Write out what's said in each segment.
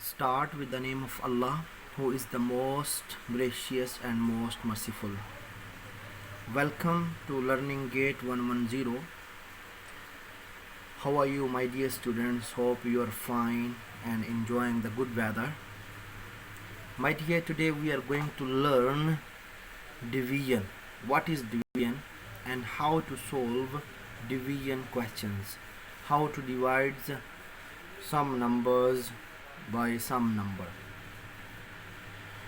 Start with the name of Allah, who is the most gracious and most merciful. Welcome to Learning Gate 110. How are you, my dear students? Hope you are fine and enjoying the good weather. My dear, today we are going to learn division. What is division and how to solve division questions. How to divide some numbers by some number.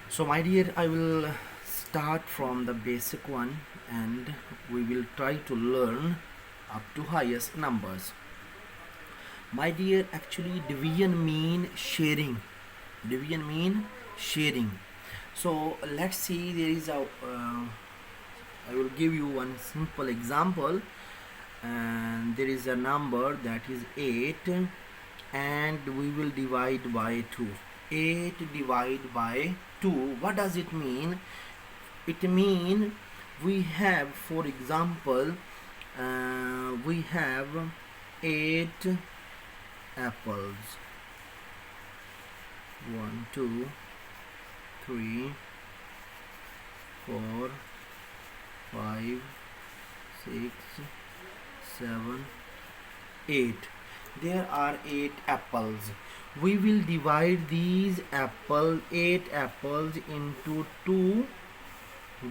So my dear, I will start from the basic one and we will try to learn up to highest numbers. My dear, actually division mean sharing. Division mean sharing. So let's see, there is a I will give you one simple example, and there is a number that is 8 and we will divide by 2. 8 divided by 2, what does it mean? It means we have, for example, we have 8 apples. 1 2 3 4 5 6 7 8. There are 8 apples. We will divide these 8 apples into 2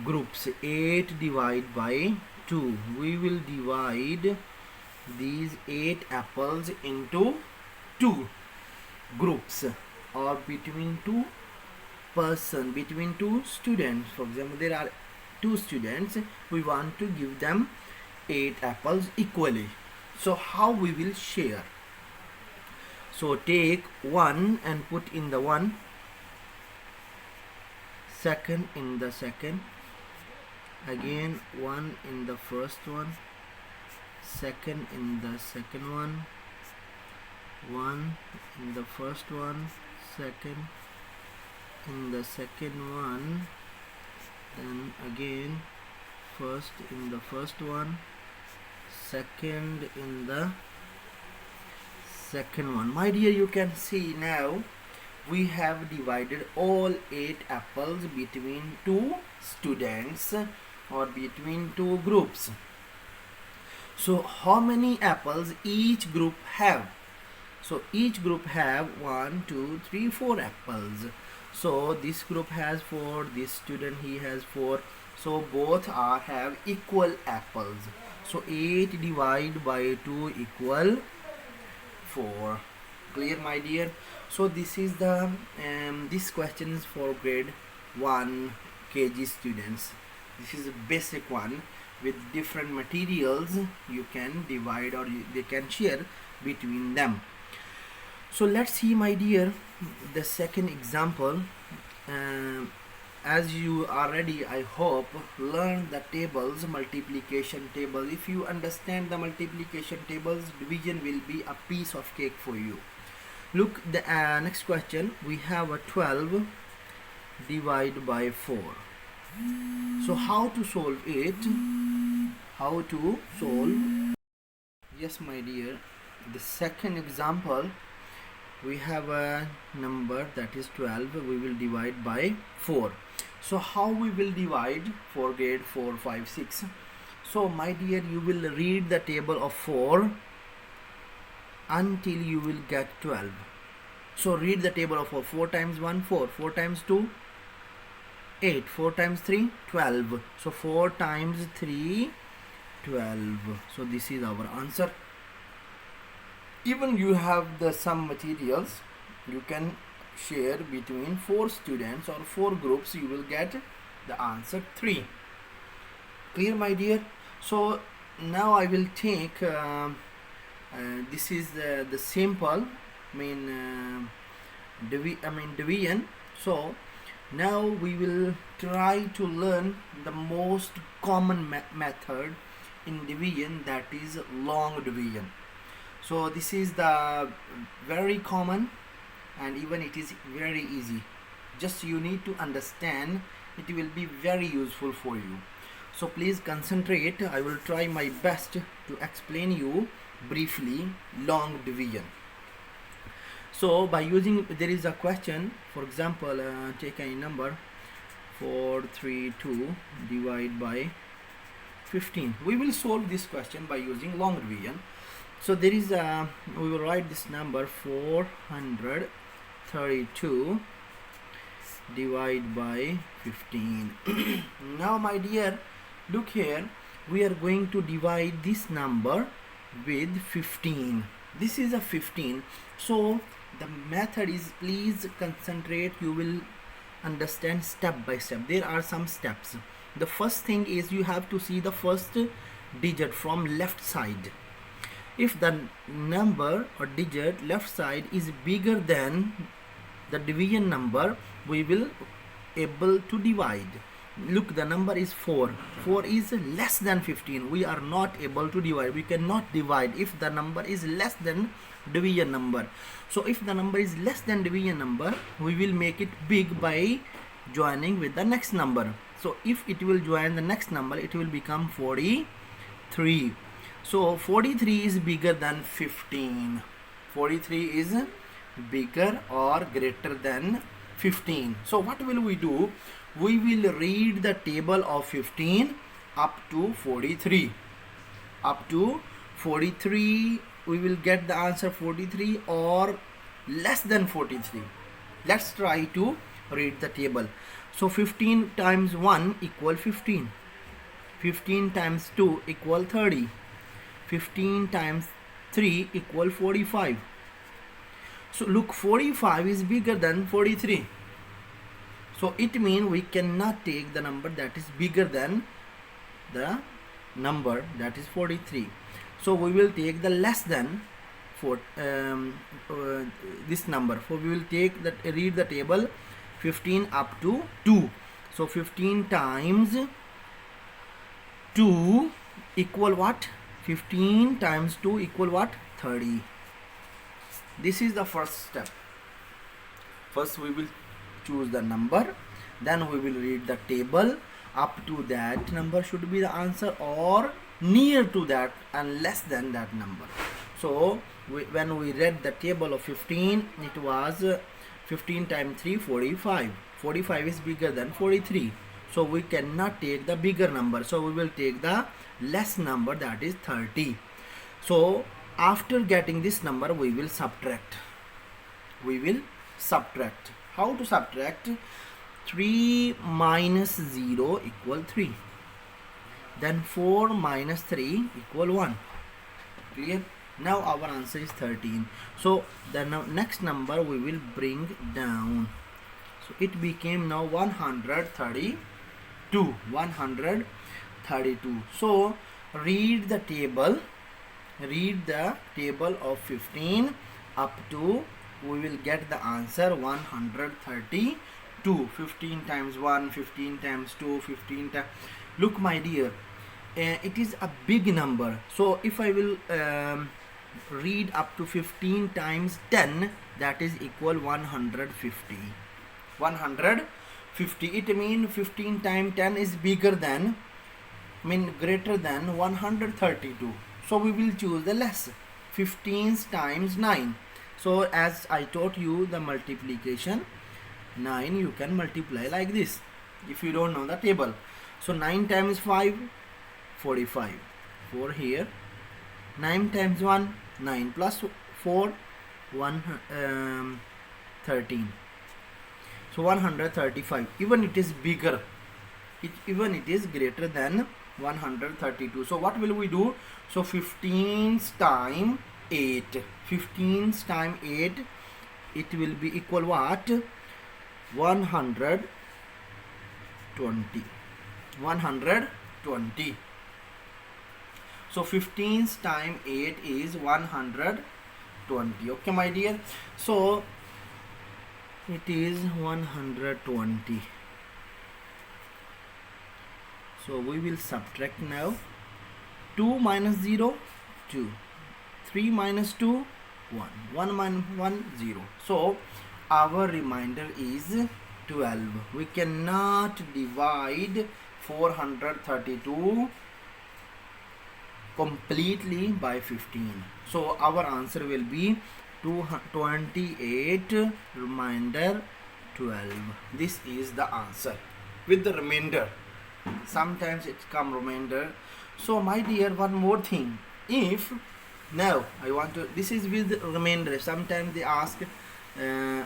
groups. 8 divided by 2. We will divide these 8 apples into 2 groups, or between 2 persons, between 2 students. For example, there are 2 students. We want to give them 8 apples equally. So how we will share? So take 1 and put in the 1, second in the second, again 1 in the first one, second in the second one, 1 in the first one, second in the second one, then again first in the first one, second in the second one. My dear, you can see now we have divided all 8 apples between 2 students or between 2 groups. So how many apples each group have? So each group have 1 2 3 4 apples. So this group has 4, this student he has 4, so both have equal apples. So 8 divided by 2 equal 4. Clear, my dear? So this is the this question is for grade 1 KG students. This is a basic one. With different materials you can divide, or they can share between them. So let's see, my dear, the second example. As you already, I hope, learn the tables, multiplication table. If you understand the multiplication tables, division will be a piece of cake for you. Look, the next question, we have a 12 divided by 4. So how to solve it? How to solve? Yes, my dear, the second example, we have a number that is 12. We will divide by 4. So how we will divide for grade 4, 5, 6? So my dear, you will read the table of 4 until you will get 12. So read the table of 4. 4 times 1, 4. 4 times 2, 8. 4 times 3, 12. So 4 times 3, 12. So this is our answer. Even you have the some materials, you can share between 4 students or 4 groups, you will get the answer 3. Clear, my dear? So now I will take this is the simple division. So now we will try to learn the most common method in division, that is long division. So this is the very common, and even it is very easy. Just you need to understand, it will be very useful for you. So please concentrate. I will try my best to explain you briefly long division. So by using, there is a question, for example, take any number 432 divide by 15. We will solve this question by using long division. So there is a, we will write this number 432 divide by 15. Now my dear, look here, we are going to divide this number with 15. This is a 15. So the method is, please concentrate, you will understand step by step. There are some steps. The first thing is you have to see the first digit from left side. If the number or digit left side is bigger than the division number, we will able to divide. Look, the number is 4. 4 is less than 15. We are not able to divide. We cannot divide if the number is less than division number. So if the number is less than division number, we will make it big by joining with the next number. So if it will join the next number, it will become 43. So 43 is bigger than 15. 43 is bigger or greater than 15. So what will we do? We will read the table of 15 up to 43. Up to 43, we will get the answer 43 or less than 43. Let's try to read the table. So 15 times 1 equal 15. 15 times 2 equal 30. 15 times 3 equal 45. So look, 45 is bigger than 43. So it means we cannot take the number that is bigger than the number that is 43. So we will take the less than this number. So we will take that, read the table 15 up to 2. So 15 times 2 equal what? 15 times 2 equal what? 30. This is the first step. First we will choose the number, then we will read the table. Up to that number should be the answer or near to that and less than that number. So when we read the table of 15, it was 15 times 3 45. 45 is bigger than 43. So we cannot take the bigger number. So we will take the less number, that is 30. So after getting this number, we will subtract. We will subtract. How to subtract? 3 minus 0 equal 3. Then 4 minus 3 equal 1. Clear? Now our answer is 13. So the next number we will bring down. So it became now 132. 132. So read the table. Read the table of 15 up to, we will get the answer 132. 15 times 1, 15 times 2, 15 times. Look my dear, it is a big number. So if I will read up to 15 times 10, that is equal 150. 150. It means 15 times 10 is bigger than, greater than 132. So we will choose the less. 15 times 9. So as I taught you the multiplication, 9 you can multiply like this if you don't know the table. So 9 times 5, 45. 4 here. 9 times 1, 9 plus 4, 13. So 135. Even it is bigger. Even it is greater than 132. So what will we do? So 15 times 8. 15 times 8, it will be equal what? 120. 120. So 15 times 8 is 120. Okay my dear. So it is 120. So we will subtract now. 2 minus 0, 2. 3 minus 2, 1. 1 minus 1, 0. So our remainder is 12. We cannot divide 432 completely by 15. So our answer will be 28 remainder 12. This is the answer with the remainder. Sometimes it come remainder. So my dear, one more thing. If now I want to, this is with remainder. Sometimes they ask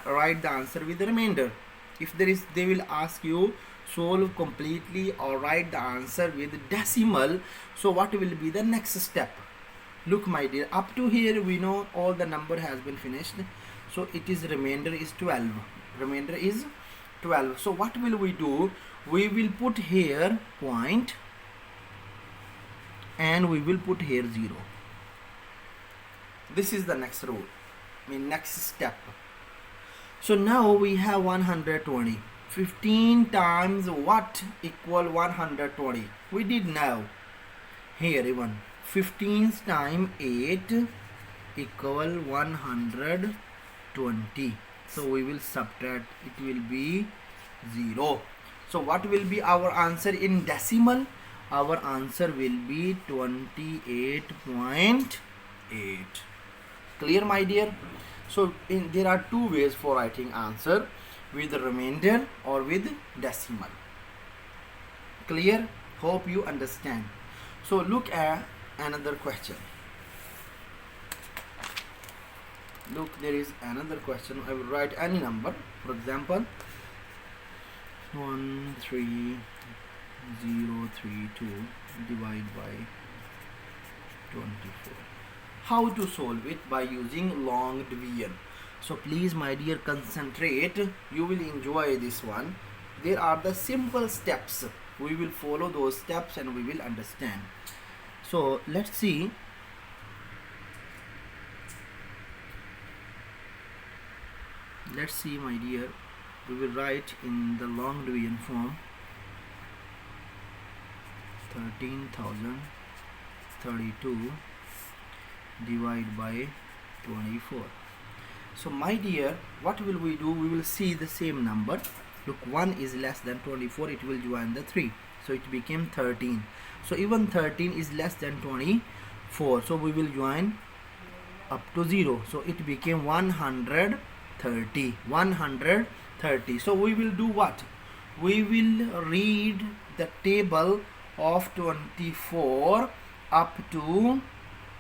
write the answer with the remainder. If there is, they will ask you solve completely or write the answer with decimal. So what will be the next step? Look my dear, up to here we know all the number has been finished. So it is remainder is 12. Remainder is 12. So what will we do? We will put here point and we will put here 0. This is the next rule, next step. So now we have 120. 15 times what equal 120? We did now. Here even 15 times 8 equal 120. So we will subtract, it will be 0. So what will be our answer in decimal? Our answer will be 28.8. Clear my dear? So there are two ways for writing answer, with remainder or with decimal. Clear? Hope you understand. So look at another question. Look, there is another question. I will write any number. For example, 13032 divided by 24. How to solve it? By using long division. So please my dear, concentrate. You will enjoy this one. There are the simple steps. We will follow those steps and we will understand. So let's see. Let's see my dear. We will write in the long division form 13,032 divided by 24. So my dear, what will we do? We will see the same number. Look, 1 is less than 24, it will join the 3. So it became 13. So even 13 is less than 24. So we will join up to 0. So it became 130. 130. So we will do what? We will read the table of 24 up to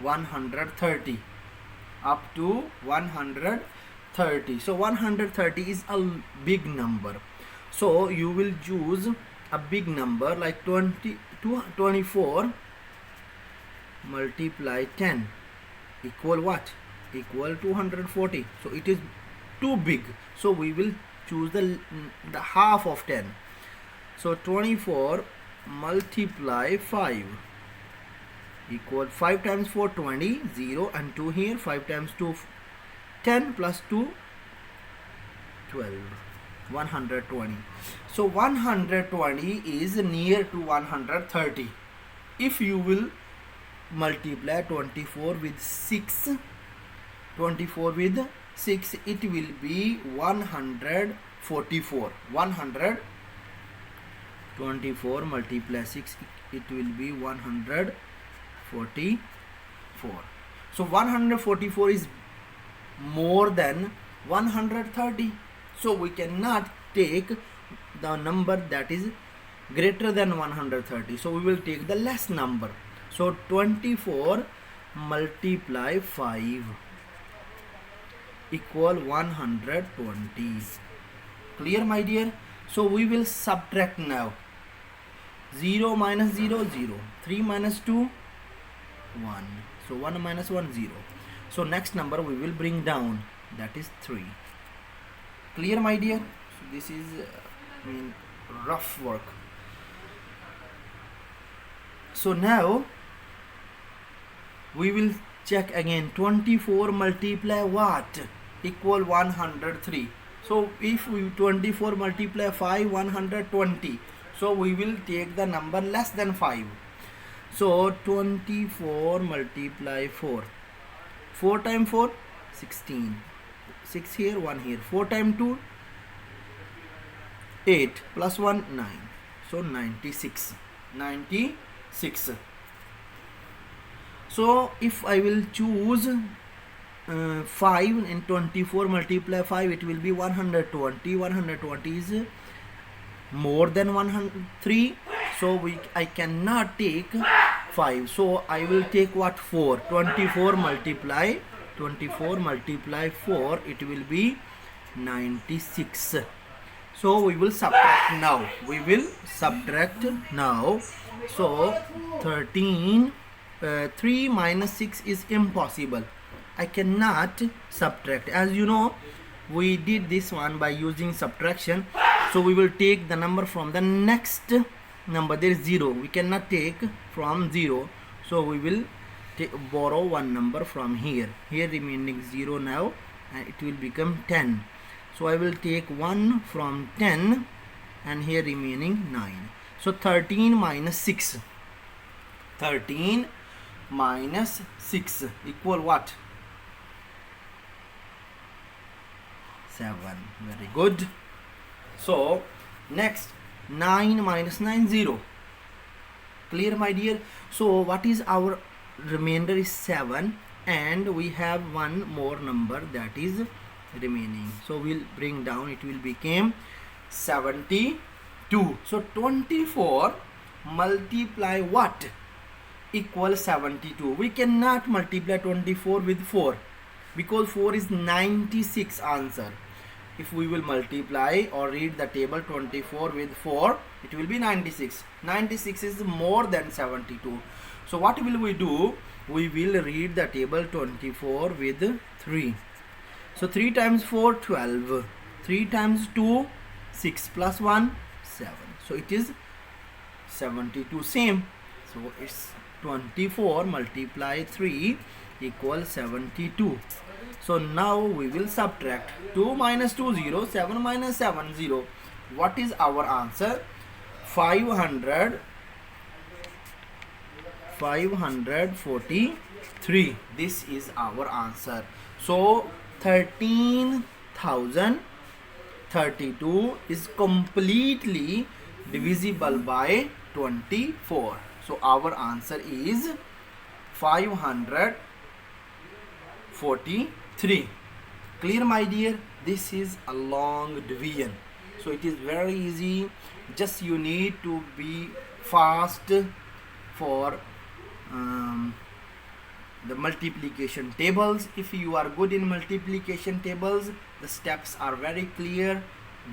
130. Up to 130. So 130 is a big number. So you will choose a big number like 24 multiply 10 equal what? Equal 240. So it is too big. So we will choose the half of 10. So 24 multiply 5 equal 5 times 4 20, 0 and 2 here, 5 times 2 10 plus 2 12, 120. So 120 is near to 130. If you will multiply 24 with 6, 24 with 6, it will be 144. 124 multiply 6, it will be 144. So 144 is more than 130. So we cannot take the number that is greater than 130. So we will take the less number. So 24 multiply 5 equal 120. Clear my dear? So we will subtract now. 0 minus 0, 0. 3 minus 2, 1. So 1 minus 1, 0. So next number we will bring down, that is 3. Clear my dear? So this is rough work. So now we will check again. 24 multiply what? Equal 103. So if we 24 multiply 5, 120. So we will take the number less than 5. So 24 multiply 4. 4 times 4, 16. 6 here, 1 here. 4 times 2, 8 plus 1, 9. So 96. 96. So if I will choose 5 and 24 multiply 5, it will be 120. 120 is more than 103, so I cannot take 5, so I will take what? 4. 24 multiply 4, it will be 96. So we will subtract now. So 13, 3 minus 6 is impossible. I cannot subtract. As you know, we did this one by using subtraction. So we will take the number from the next number. There is 0. We cannot take from 0. So we will borrow one number from here. Here remaining 0 now, and it will become 10. So I will take 1 from 10, and here remaining 9. So 13 minus 6. 13 minus 6 equal what? 7. Very good. So next, 9 minus 9, 0. Clear, my dear? So what is our remainder? Is 7, and we have one more number that is remaining. So we'll bring down, it will become 72. So 24 multiply what? Equal 72. We cannot multiply 24 with 4 because 4 is 96 answer. If we will multiply or read the table 24 with 4, it will be 96. 96 is more than 72. So what will we do? We will read the table 24 with 3. So 3 times 4, 12. 3 times 2, 6 plus 1, 7. So it is 72. Same. So it's 24 multiply 3 equals 72. So now we will subtract. 2 minus 2, 0. 7 minus 7, 0. What is our answer? 543. This is our answer. So 13,032 is completely divisible by 24. So our answer is 543. Clear, my dear? This is a long division, so it is very easy. Just you need to be fast for the multiplication tables. If you are good in multiplication tables, the steps are very clear,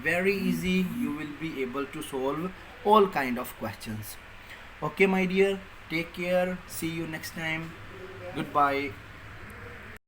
very easy. You will be able to solve all kind of questions. Okay, my dear, take care. See you next time. Goodbye.